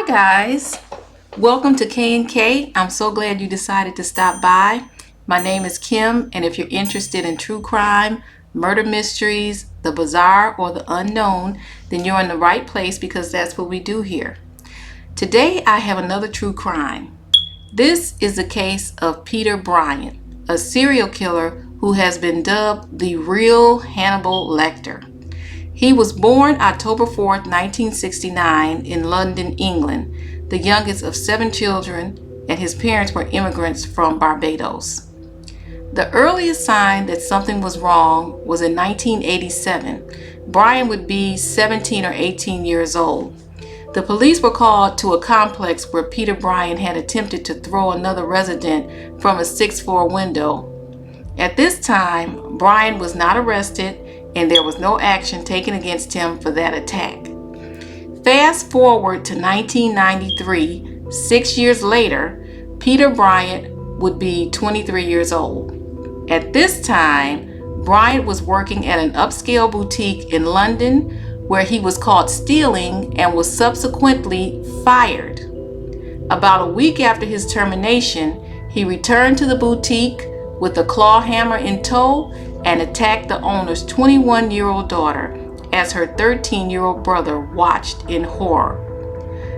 Hi guys, welcome to K&K. I'm so glad you decided to stop by. My name is Kim, and if you're interested in true crime, murder mysteries, the bizarre, or the unknown, then you're in the right place because that's what we do here. Today I have another true crime. This is the case of Peter Bryan, a serial killer who has been dubbed the real Hannibal Lecter. He was born October 4th, 1969 in London, England, the youngest of 7 children, and his parents were immigrants from Barbados. The earliest sign that something was wrong was in 1987. Bryan would be 17 or 18 years old. The police were called to a complex where Peter Bryan had attempted to throw another resident from a 6th floor window. At this time, Bryan was not arrested and there was no action taken against him for that attack. Fast forward to 1993, 6 years later, Peter Bryan would be 23 years old. At this time, Bryan was working at an upscale boutique in London where he was caught stealing and was subsequently fired. About a week after his termination, he returned to the boutique with a claw hammer in tow and attacked the owner's 21-year-old daughter as her 13-year-old brother watched in horror.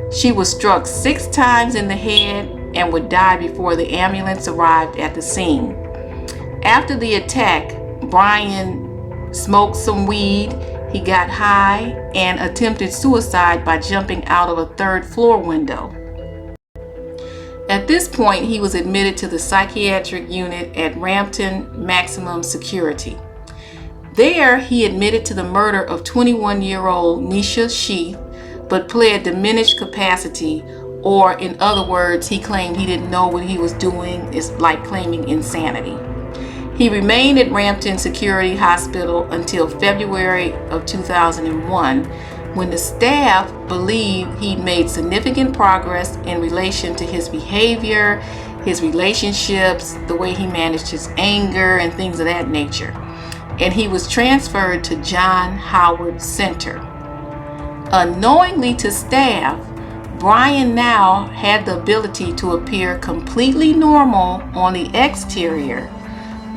She was struck 6 times in the head and would die before the ambulance arrived at the scene. After the attack, Bryan smoked some weed, he got high, and attempted suicide by jumping out of a 3rd floor window. At this point, he was admitted to the psychiatric unit at Rampton Maximum Security. There, he admitted to the murder of 21-year-old Nisha Sheath, but pled diminished capacity, or in other words, he claimed he didn't know what he was doing. It's like claiming insanity. He remained at Rampton Security Hospital until February of 2001, when the staff believed he'd made significant progress in relation to his behavior, his relationships, the way he managed his anger, and things of that nature. And he was transferred to John Howard Center. Unknowingly to staff, Bryan now had the ability to appear completely normal on the exterior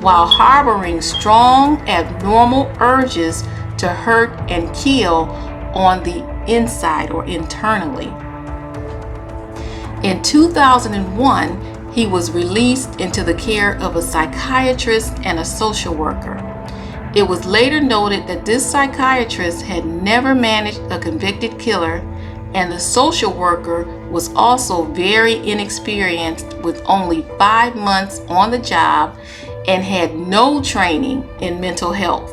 while harboring strong abnormal urges to hurt and kill on the inside or internally. In 2001, he was released into the care of a psychiatrist and a social worker. It was later noted that this psychiatrist had never managed a convicted killer, and the social worker was also very inexperienced with only 5 months on the job and had no training in mental health.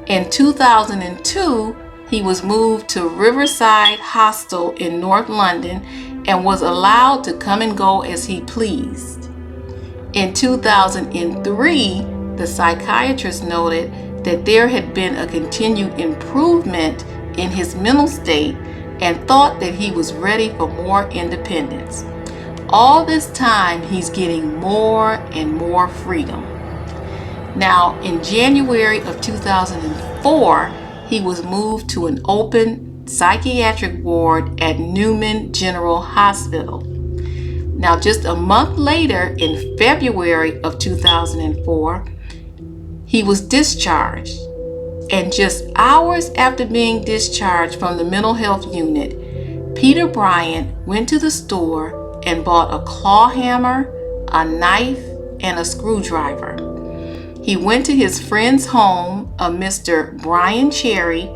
In 2002, he was moved to Riverside Hostel in North London and was allowed to come and go as he pleased. In 2003, the psychiatrist noted that there had been a continued improvement in his mental state and thought that he was ready for more independence. All this time, he's getting more and more freedom. Now, in January of 2004, he was moved to an open psychiatric ward at Newman General Hospital. Now, just a month later, in February of 2004, he was discharged. And just hours after being discharged from the mental health unit, Peter Bryan went to the store and bought a claw hammer, a knife, and a screwdriver. He went to his friend's home, a Mr. Brian Cherry,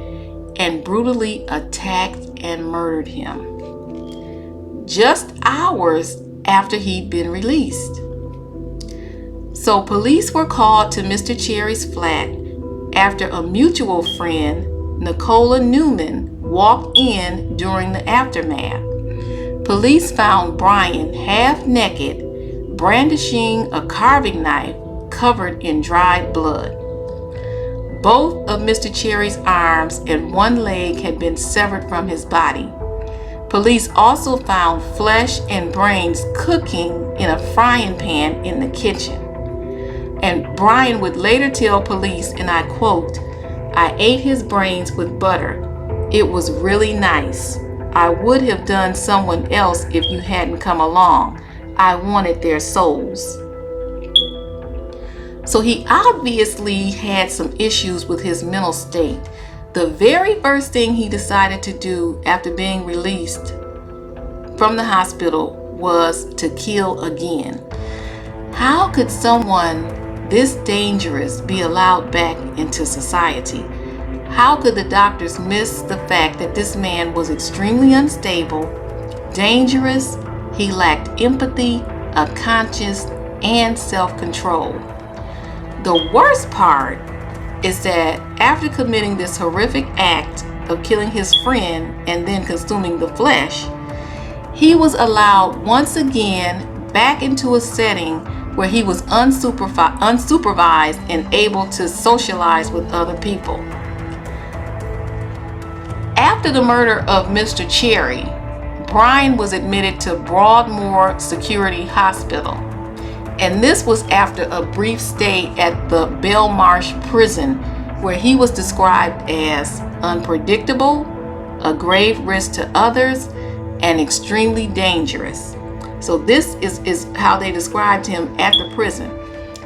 and brutally attacked and murdered him just hours after he'd been released. So police were called to Mr. Cherry's flat after a mutual friend, Nicola Newman, walked in during the aftermath. Police found Bryan half naked, brandishing a carving knife covered in dried blood. Both of Mr. Cherry's arms and one leg had been severed from his body. Police also found flesh and brains cooking in a frying pan in the kitchen. And Bryan would later tell police, and I quote, "I ate his brains with butter. It was really nice. I would have done someone else if you hadn't come along. I wanted their souls. So he obviously had some issues with his mental state. The very first thing he decided to do after being released from the hospital was to kill again. How could someone this dangerous be allowed back into society? How could the doctors miss the fact that this man was extremely unstable, dangerous, he lacked empathy, a conscience, and self-control? The worst part is that after committing this horrific act of killing his friend and then consuming the flesh, he was allowed once again back into a setting where he was unsupervised and able to socialize with other people. After the murder of Mr. Cherry, Bryan was admitted to Broadmoor Security Hospital. And this was after a brief stay at the Belmarsh prison, where he was described as unpredictable, a grave risk to others, and extremely dangerous. So this is how they described him at the prison.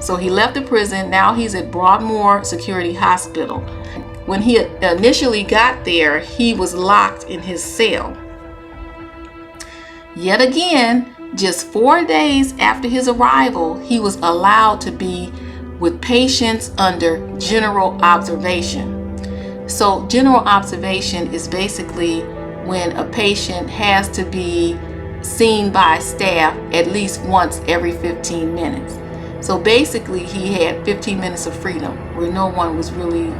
So he left the prison, now he's at Broadmoor Security Hospital. When he initially got there, he was locked in his cell. Yet again, just 4 days after his arrival, he was allowed to be with patients under general observation. So general observation is basically when a patient has to be seen by staff at least once every 15 minutes. So basically he had 15 minutes of freedom where no one was really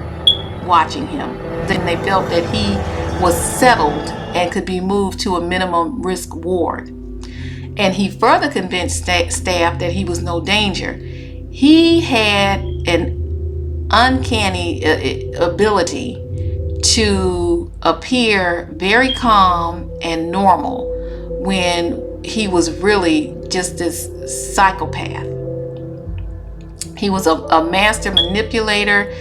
watching him. Then they felt that he was settled and could be moved to a minimum risk ward. And he further convinced staff that he was no danger. He had an uncanny ability to appear very calm and normal when he was really just this psychopath. He was a master manipulator,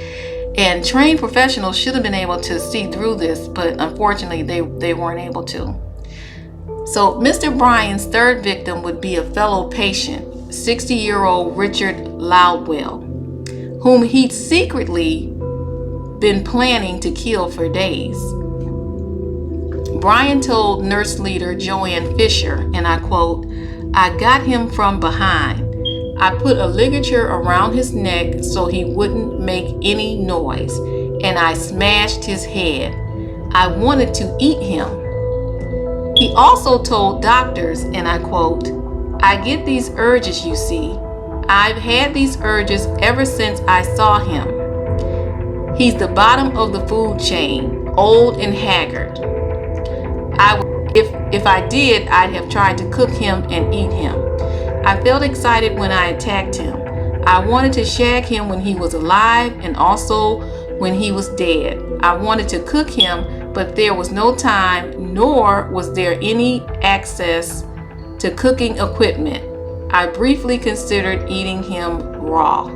and trained professionals should have been able to see through this, but unfortunately they weren't able to. So Mr. Bryan's third victim would be a fellow patient, 60-year-old Richard Loudwell, whom he'd secretly been planning to kill for days. Bryan told nurse leader Joanne Fisher, and I quote, "I got him from behind. I put a ligature around his neck so he wouldn't make any noise, and I smashed his head. I wanted to eat him." He also told doctors, and I quote, "I get these urges, you see. I've had these urges ever since I saw him. He's the bottom of the food chain, old and haggard. If I did, I'd have tried to cook him and eat him. I felt excited when I attacked him. I wanted to shag him when he was alive and also when he was dead. I wanted to cook him, but there was no time, nor was there any access to cooking equipment. I briefly considered eating him raw."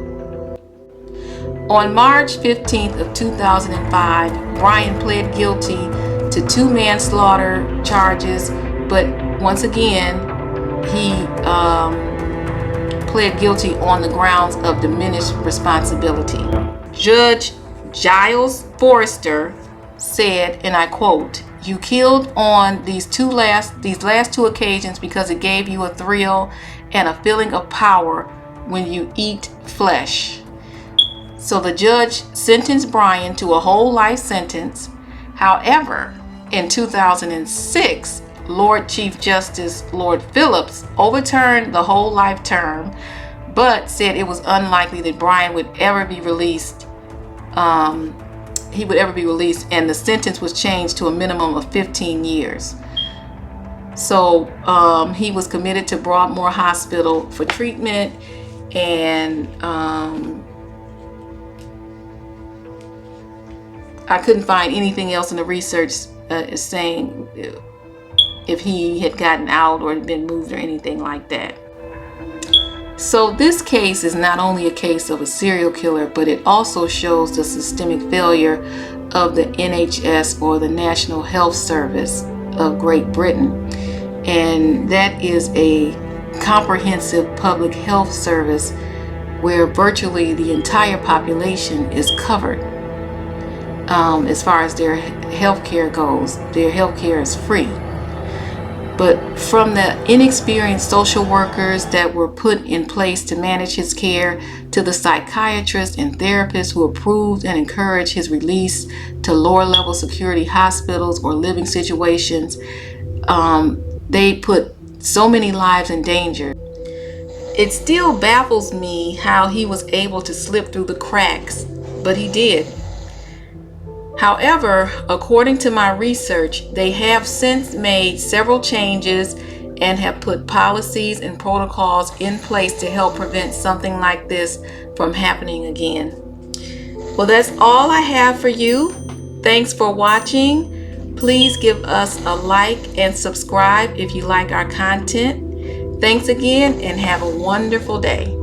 On March 15th of 2005, Bryan pled guilty to 2 manslaughter charges, but once again, he pled guilty on the grounds of diminished responsibility. Judge Giles Forrester said, and I quote, "You killed on these last 2 occasions because it gave you a thrill and a feeling of power when you eat flesh." So the judge sentenced Bryan to a whole life sentence. However, in 2006, Lord Chief Justice Lord Phillips overturned the whole life term, but said it was unlikely that Bryan would ever be released. He would ever be released, and the sentence was changed to a minimum of 15 years. So he was committed to Broadmoor Hospital for treatment, and I couldn't find anything else in the research saying if he had gotten out or had been moved or anything like that. So this case is not only a case of a serial killer, but it also shows the systemic failure of the NHS, or the National Health Service, of Great Britain, and that is a comprehensive public health service where virtually the entire population is covered. As far as their health care goes, their health care is free. But from the inexperienced social workers that were put in place to manage his care, to the psychiatrists and therapists who approved and encouraged his release to lower level security hospitals or living situations, they put so many lives in danger. It still baffles me how he was able to slip through the cracks, but he did. However, according to my research, they have since made several changes and have put policies and protocols in place to help prevent something like this from happening again. Well, that's all I have for you. Thanks for watching. Please give us a like and subscribe if you like our content. Thanks again and have a wonderful day.